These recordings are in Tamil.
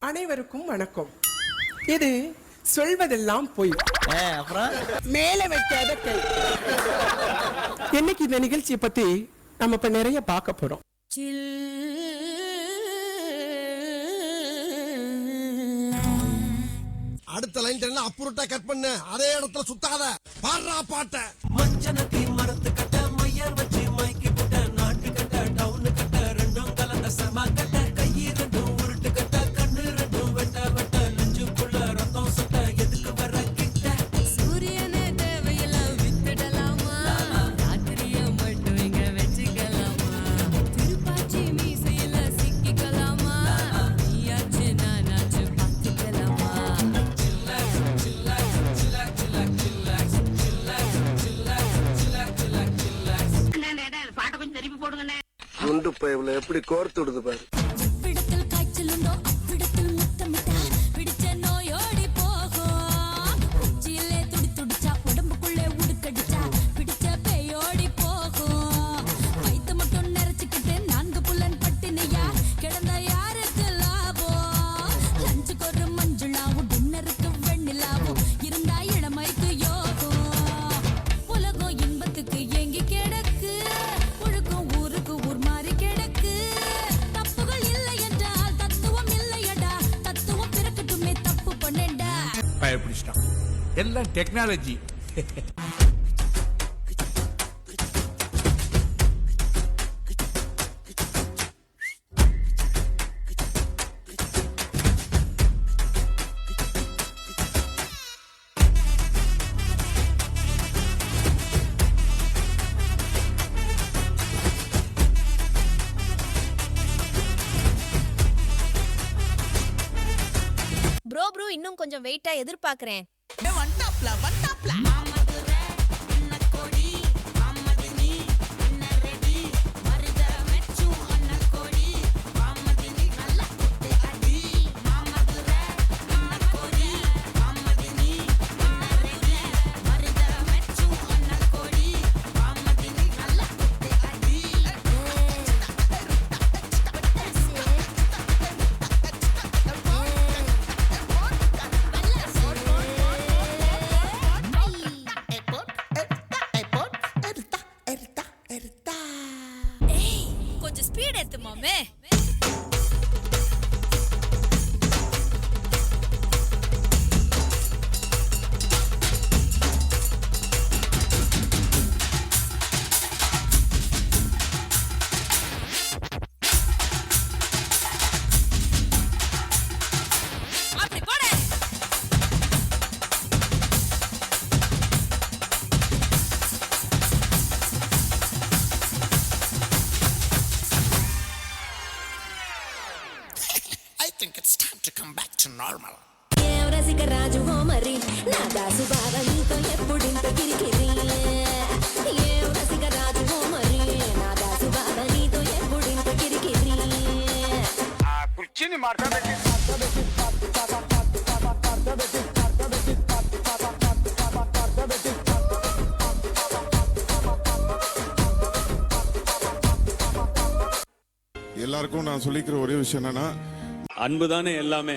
அனைவருக்கும் வணக்கம். இது சொல்வதெல்லாம் பொய், மேல வைக்காத கை. இன்னைக்கு இந்த நிகழ்ச்சியை பத்தி நம்ம இப்ப நிறைய பார்க்க போறோம். அடுத்த லைன் அப்புறட்டா கட் பண்ணு, அதே இடத்துல சுத்தாத. பாடுறா பாட்ட. மஞ்சனத்தி மரத்து கட்ட மையர் வச்சு மைக்கி போட்ட நாட்டு கட்ட டவுனு கட்ட ரெண்டும் கலந்த சமா கட்ட கையி ரெண்டும் உருட்டு கட்ட கண்ணு ரெண்டும் வெட்ட வெட்ட நெஞ்சுக்குள்ள ரத்தம் சுட்ட எதுக்கு வர கிட்ட சூரியனே தேவையெல்லாம் வித்துடலாமா, ராத்திரிய மட்டும் இங்க வச்சுக்கலாமா, திருப்பாச்சி மீசையில சிக்கிக்கலாமா, நீயாச்சு நானாச்சு பார்த்துக்கலாமா. குண்டு பைப்ல எப்படி கோர்த்து விடுது பாரு. எவ்விடத்தில் காய்ச்சல் உண்டோ அவ்விடத்தில் முத்தமிட்டா பிடிச்ச நோயோடி போகும். உச்சியிலே துடி துடிச்சா உடம்புக்குள்ளே உடுக்கடிச்சா பிடிச்ச பேயோடி போகும். வயிற்று மட்டும் நிறைச்சுக்கிட்டு 4 புலன் பட்டினியா கிடந்த யாருக்கு லாபம்? லஞ்சுக்கு ஒரு மஞ்சுளாவும் டின்னருக்கு வெண்ணிலாவும் இருந்தா இளமைக்கு யோகம். உலகம் இன்பத்துக்கு ஏங்கி கிடக்கு, ஒழுக்கம் ஊருக்கு ஊர் மாறி கிடக்கு. தப்புகள் இல்லை என்றால் தத்துவம் இல்லையடா, தத்துவம் பிறக்கட்டுமே தப்பு பண்ணேன்டா. பயப்பிடிச்சிட்டான். எல்லாம் டெக்னாலஜி. ப்ரோ இன்னும் கொஞ்சம் வெயிட்டா எதிர்பார்க்கறேன். ஏய், கொஞ்சம் ஸ்பீட் ஏத்து மாமே. அப்படி போடு. I think it's time to come back to normal. ఏం రసిక రాజు ఓ మరి నా దాసు బావ నీతో ఎప్పుడింత కిరికిరి. ఏం రసిక రాజు ఓ మరి నా దాసు బావ నీతో ఎప్పుడింత కిరికిరి. எல்லாருக்கும் நான் சொல்லிக்கிற ஒரே விஷயம் என்னன்னா, அன்பு தானே எல்லாமே.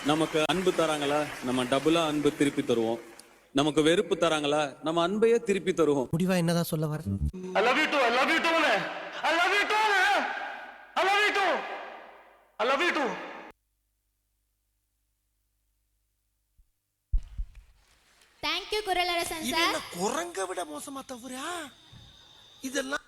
நமக்கு அன்பு தராங்களா, நம்ம டபுளா அன்பு திருப்பி தருவோம். நமக்கு வெறுப்பு தராங்களா, நம்ம அன்பையே திருப்பி தருவோம். முடிவா என்னதான் சொல்ல வர? Thank you Kuralarasan sir. குரங்க விட மோசமா தவறா இதெல்லாம்?